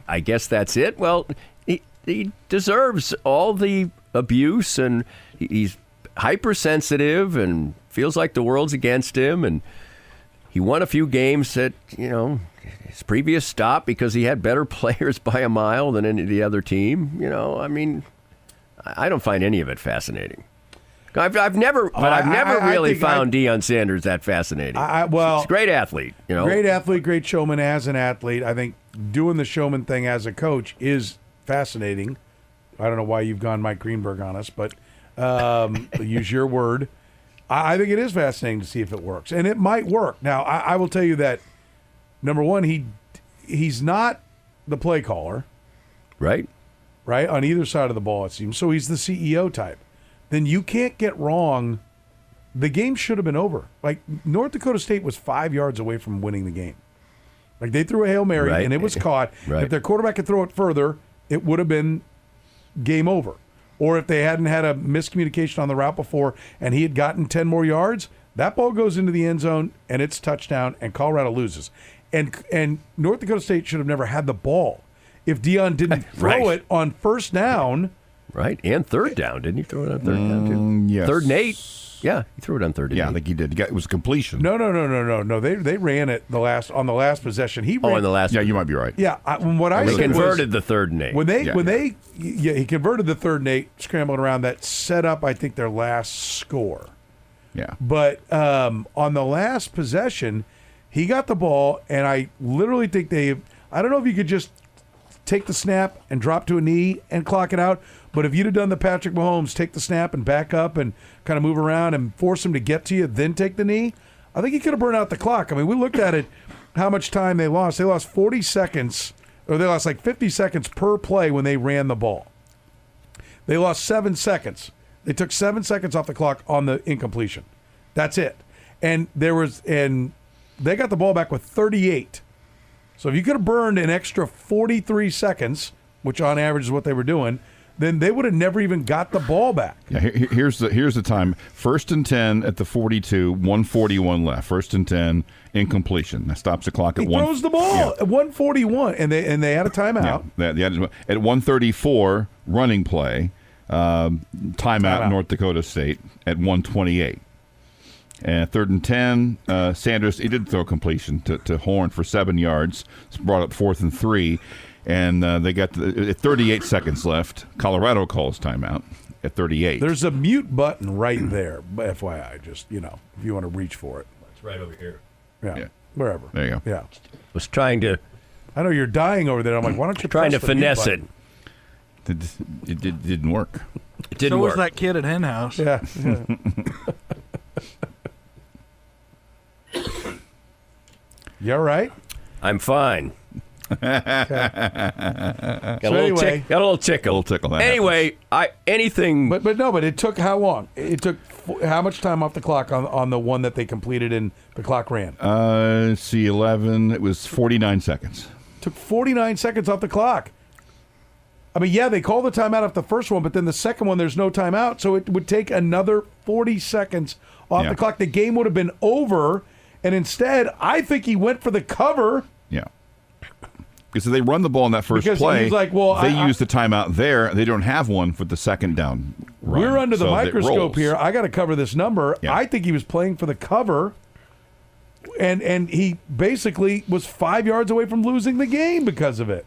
I guess that's it. Well, he deserves all the abuse, and he's hypersensitive and feels like the world's against him. And he won a few games at, his previous stop because he had better players by a mile than any of the other team. I don't find any of it fascinating. I've never really found Deion Sanders that fascinating. He's a great athlete. Great athlete, great showman as an athlete. I think doing the showman thing as a coach is fascinating. I don't know why you've gone Mike Greenberg on us, but use your word. I think it is fascinating to see if it works, and it might work. Now, I will tell you that, number one, he's not the play caller. Right, on either side of the ball, it seems. So he's the CEO type. Then you can't get wrong. The game should have been over. Like, North Dakota State was 5 yards away from winning the game. Like, they threw a Hail Mary, and it was caught. Right. If their quarterback could throw it further, it would have been game over. Or if they hadn't had a miscommunication on the route before and he had gotten 10 more yards, that ball goes into the end zone, and it's touchdown, and Colorado loses. And North Dakota State should have never had the ball. If Deion didn't throw it on first down. Right, and third down. Didn't he throw it on third down, too? Yes. 3rd and 8. Yeah, he threw it on 3rd and 8. Yeah, I think he did. It was a completion. No. They ran it on the last possession. He ran, in the last. Yeah, you might be right. Yeah, what I he said converted was, the 3rd and 8. He converted the 3rd and 8, scrambling around. That set up, I think, their last score. Yeah. But on the last possession, he got the ball, and I literally think I don't know if you could just take the snap and drop to a knee and clock it out, but if you'd have done the Patrick Mahomes, take the snap and back up and kind of move around and force him to get to you, then take the knee, I think he could have burned out the clock. I mean, we looked at it, how much time they lost. They lost 40 seconds, or they lost like 50 seconds per play when they ran the ball. They lost 7 seconds. They took 7 seconds off the clock on the incompletion. That's it. And they got the ball back with 38. So if you could have burned an extra 43 seconds, which on average is what they were doing, then they would have never even got the ball back. Yeah, here's the time. 1st and 10 at the 42, 141 left. 1st and 10, incompletion. That stops the clock at 1. He throws the ball at 141, and they had a timeout. Yeah, at 134, running play, timeout North Dakota State at 128. And 3rd and 10, Sanders, he did throw a completion to Horn for 7 yards. It's brought up 4th and 3. And they got 38 seconds left. Colorado calls timeout at 38. There's a mute button right there, FYI, just, if you want to reach for it. It's right over here. Yeah. Wherever. There you go. Yeah. Was trying to. I know you're dying over there. I'm like, why don't you trying to press the mute finesse it? button? It didn't work. It didn't so work. was that kid at Hen House. Yeah. You all right? I'm fine. Got a little tickle. Anyway, anything. But it took how long? It took how much time off the clock on the one that they completed and the clock ran? See, 11. It was 49 seconds. Took 49 seconds off the clock. I mean, yeah, they called the timeout off the first one, but then the second one, there's no timeout, so it would take another 40 seconds off the clock. The game would have been over, and instead, I think he went for the cover. Yeah. Because they run the ball in that first play. He's like, well, they use the timeout there. They don't have one for the second down run. We're under the microscope here. I got to cover this number. Yeah. I think he was playing for the cover, and he basically was 5 yards away from losing the game because of it.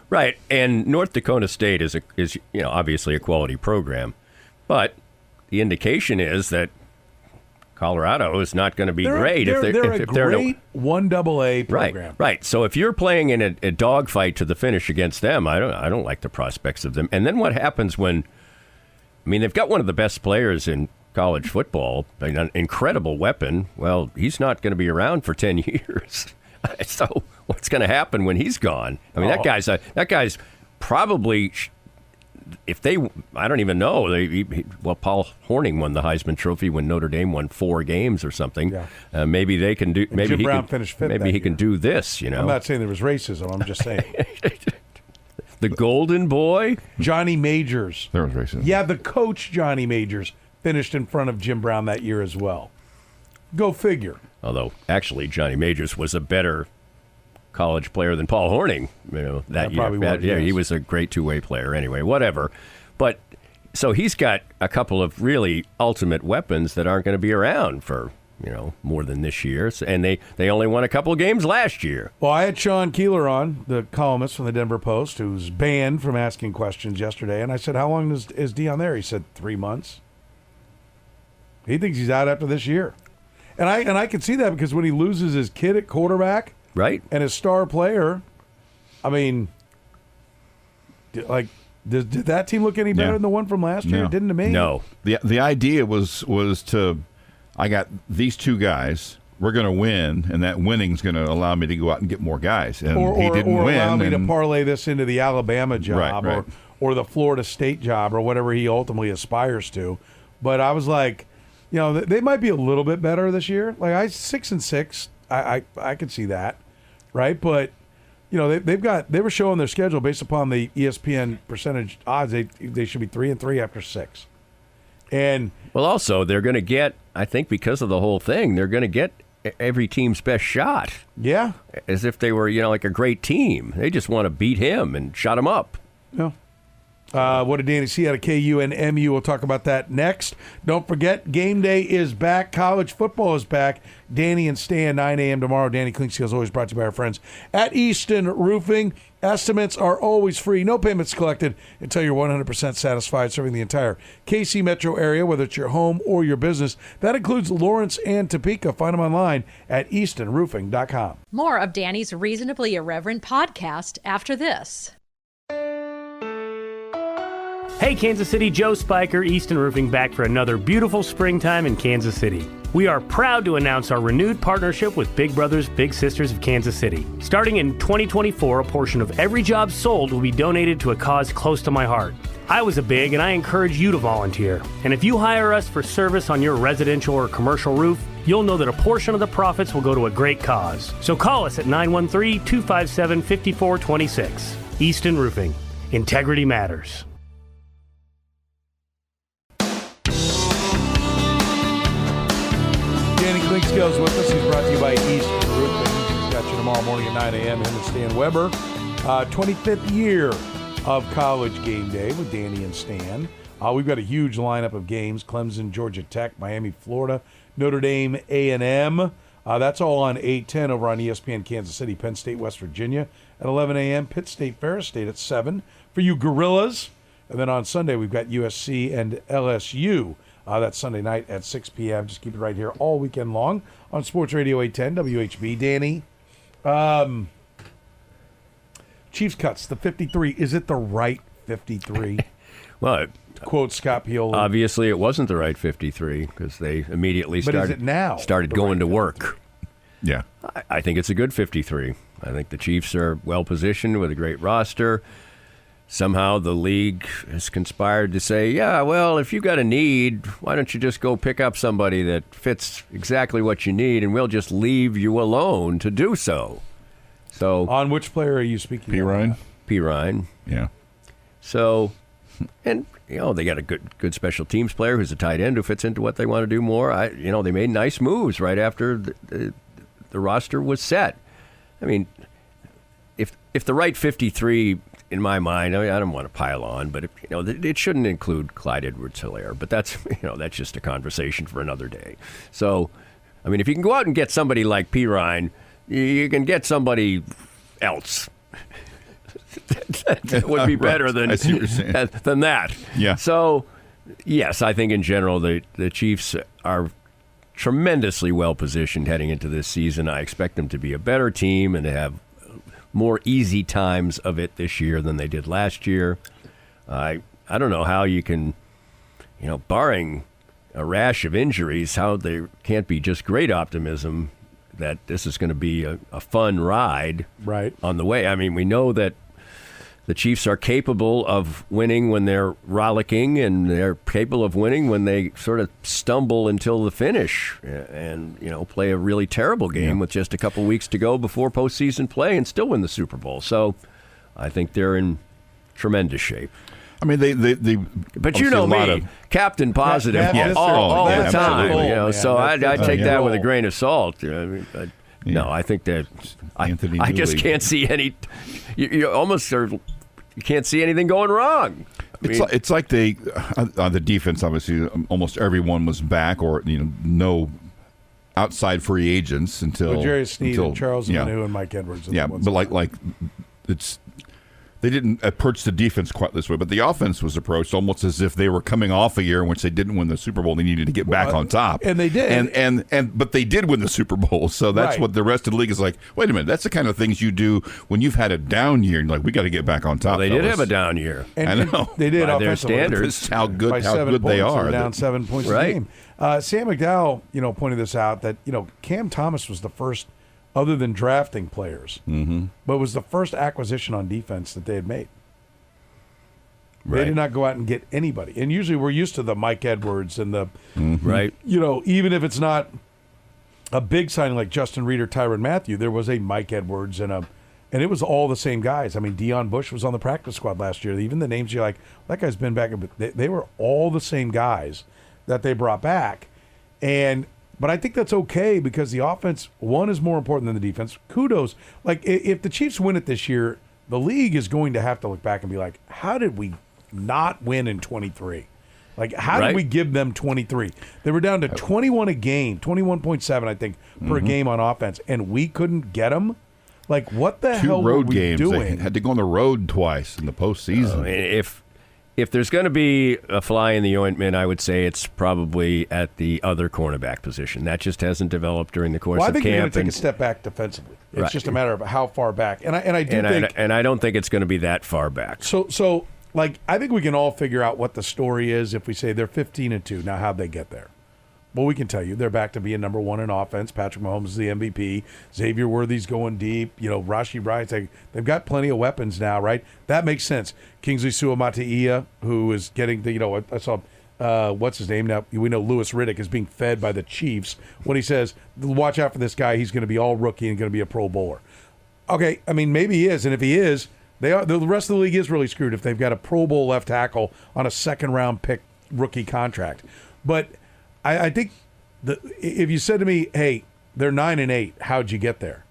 Right, and North Dakota State is obviously a quality program, but the indication is that Colorado is not going to be great. They're a great 1AA program. Right. So if you're playing in a dogfight to the finish against them, I don't like the prospects of them. And then what happens when? I mean, they've got one of the best players in college football, an incredible weapon. Well, he's not going to be around for 10 years. So what's going to happen when he's gone? I mean, that guy's probably. I don't even know. Paul Hornung won the Heisman Trophy when Notre Dame won 4 games or something. Yeah. Maybe they can do. Maybe Jim he Brown can finished 5th. Maybe he can do this. I'm not saying there was racism. I'm just saying. The Golden Boy, Johnny Majors. There was racism. Yeah, the coach Johnny Majors finished in front of Jim Brown that year as well. Go figure. Although actually Johnny Majors was a better college player than Paul Hornung, that year. Probably was, Yeah, yes. he was a great two-way player anyway, whatever. But so he's got a couple of really ultimate weapons that aren't going to be around for, more than this year. And they only won a couple of games last year. Well, I had Sean Keeler on, the columnist from the Denver Post, who's banned from asking questions yesterday. And I said, how long is Deion there? He said 3 months. He thinks he's out after this year. And I can see that because when he loses his kid at quarterback, right, and his star player, I mean, did that team look any better than the one from last year? No. It didn't to me. No. The idea was to, I got these two guys. We're going to win, and that winning's going to allow me to go out and get more guys. And he didn't win. Allow me to and- parlay this into the Alabama job Right. or the Florida State job or whatever he ultimately aspires to. But I was like, they might be a little bit better this year. Like 6-6, I could see that, right? But they were showing their schedule based upon the ESPN percentage odds. They should be 3-3 after 6. And well, also they're going to get, I think, because of the whole thing, they're going to get every team's best shot. yeah, As if they were, like a great team. They just want to beat him and shut him up. no. What did Danny see out of KU and MU? We'll talk about that next. Don't forget, game day is back. College football is back. Danny and Stan, 9 a.m. tomorrow. Danny Clinkscale is always brought to you by our friends at Easton Roofing. Estimates are always free. No payments collected until you're 100% satisfied, serving the entire KC metro area, whether it's your home or your business. That includes Lawrence and Topeka. Find them online at eastonroofing.com. More of Danny's Reasonably Irreverent podcast after this. Hey Kansas City, Joe Spiker, Easton Roofing, back for another beautiful springtime in Kansas City. We are proud to announce our renewed partnership with Big Brothers Big Sisters of Kansas City. Starting in 2024, a portion of every job sold will be donated to a cause close to my heart. I was a big, and I encourage you to volunteer. And if you hire us for service on your residential or commercial roof, you'll know that a portion of the profits will go to a great cause. So call us at 913-257-5426. Easton Roofing. Integrity matters. Danny Clinkscale is with us. He's brought to you by Easton Roofing. He's got you tomorrow morning at 9 a.m. Him and Stan Weber. 25th year of College Game Day with Danny and Stan. We've got a huge lineup of games. Clemson, Georgia Tech, Miami, Florida, Notre Dame, A&M. That's all on 8:10 over on ESPN Kansas City, Penn State, West Virginia at 11 a.m. Pitt State, Ferris State at 7 for you Gorillas. And then on Sunday, we've got USC and LSU. That's Sunday night at 6 p.m. Just keep it right here all weekend long on Sports Radio 810 WHB. Danny, Chiefs cuts the 53. Is it the right 53? Well, Quote Scott Pioli. obviously it wasn't the right 53 because they immediately But is it now started the going right to work. Yeah. I think it's a good 53. I think the Chiefs are well positioned with a great roster. Somehow the league has conspired to say, yeah, well, if you got a need, why don't you just go pick up somebody that fits exactly what you need, and we'll just leave you alone to do so. So On which player are you speaking P. of? Ryan? P. Ryan. Yeah. So, and they got a good special teams player who's a tight end who fits into what they want to do more. They made nice moves right after the roster was set. I mean, if the right 53. In my mind, I don't want to pile on, but it shouldn't include Clyde Edwards-Helaire. But that's that's just a conversation for another day. So, I mean, if you can go out and get somebody like P. Ryan, you can get somebody else that would be better than I see what you're saying. than that. Yeah. So, yes, I think in general the Chiefs are tremendously well positioned heading into this season. I expect them to be a better team and to have more easy times of it this year than they did last year. I don't know how you can, barring a rash of injuries, how there can't be just great optimism that this is going to be a fun ride Right. on the way. I mean, we know that the Chiefs are capable of winning when they're rollicking, and they're capable of winning when they sort of stumble until the finish and play a really terrible game with just a couple weeks to go before postseason play and still win the Super Bowl. So I think they're in tremendous shape. I mean, they But you know obviously a lot me, of- Captain Positive Yes. all Yeah, the time. absolutely. So I take that with a That's grain of salt. I mean, No, I think that Anthony I just Dooley. can't see any. You almost sort of, you can't see anything going wrong. It's like they on the defense. Obviously, almost everyone was back, or no outside free agents until Jerry Sneed and Charles Manu and Mike Edwards. Yeah, but like it's. They didn't approach the defense quite this way, but the offense was approached almost as if they were coming off a year in which they didn't win the Super Bowl. They needed to get back on top, and they did. But they did win the Super Bowl, so that's what the rest of the league is like. Wait a minute, that's the kind of things you do when you've had a down year. And like, we got to get back on top. Well, they did have a down year. And I know they did by their offensively. standards. How good points, they are. Down 7 points Right. a game. Sam McDowell, pointed this out that Cam Thomas was the first, other than drafting players, but was the first acquisition on defense that they had made. Right. They did not go out and get anybody. And usually we're used to the Mike Edwards and the, Right. even if it's not a big signing like Justin Reed or Tyrann Mathieu, there was a Mike Edwards and it was all the same guys. I mean, Deion Bush was on the practice squad last year. Even the names you're like, that guy's been back. But they were all the same guys that they brought back. But I think that's okay because the offense, one, is more important than the defense. Kudos. Like, if the Chiefs win it this year, the league is going to have to look back and be like, how did we not win in 23? Like, how did we give them 23? They were down to 21 a game, 21.7, I think, per game on offense, and we couldn't get them? Like, what the hell were we games. doing? They had to go on the road twice in the postseason. If there's going to be a fly in the ointment, I would say it's probably at the other cornerback position. That just hasn't developed during the course Well, I of think you're going camp. to take a step back defensively. It's Right. just a matter of how far back. And I do think... And I don't think it's going to be that far back. So, like, I think we can all figure out what the story is if we say they're 15-2. Now, how'd they get there? Well, we can tell you they're back to being number one in offense. Patrick Mahomes is the MVP. Xavier Worthy's going deep. Rashee Bryant. They've got plenty of weapons now, right? That makes sense. Kingsley Suamataia, who is getting the, I saw, what's his name now? We know Louis Riddick is being fed by the Chiefs when he says, watch out for this guy. He's going to be all rookie and going to be a Pro Bowler. Okay, I mean, maybe he is. And if he is, the rest of the league is really screwed if they've got a Pro Bowl left tackle on a second-round pick rookie contract. But I think if you said to me, hey, they're 9-8, how'd you get there?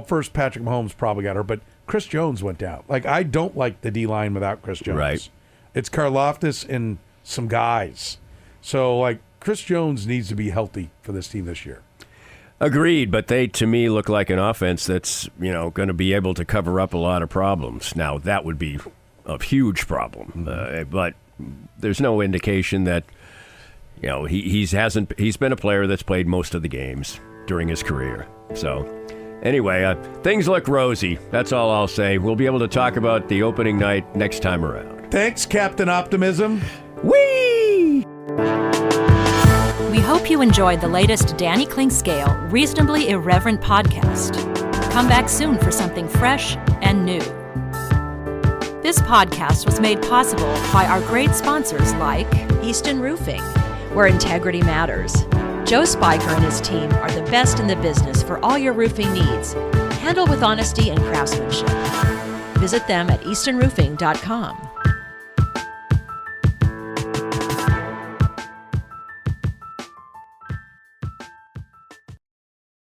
First, Patrick Mahomes probably got hurt, but Chris Jones went down. Like, I don't like the D-line without Chris Jones. Right. It's Karlaftis and some guys. So, like, Chris Jones needs to be healthy for this team this year. Agreed, but they, to me, look like an offense that's, going to be able to cover up a lot of problems. Now, that would be a huge problem, but there's no indication that, he's been a player that's played most of the games during his career. So, anyway, things look rosy. That's all I'll say. We'll be able to talk about the opening night next time around. Thanks, Captain Optimism. Whee! We hope you enjoyed the latest Danny Klingscale Reasonably Irreverent podcast. Come back soon for something fresh and new. This podcast was made possible by our great sponsors like Easton Roofing, where integrity matters. Joe Spiker and his team are the best in the business for all your roofing needs, handled with honesty and craftsmanship. Visit them at eastonroofing.com.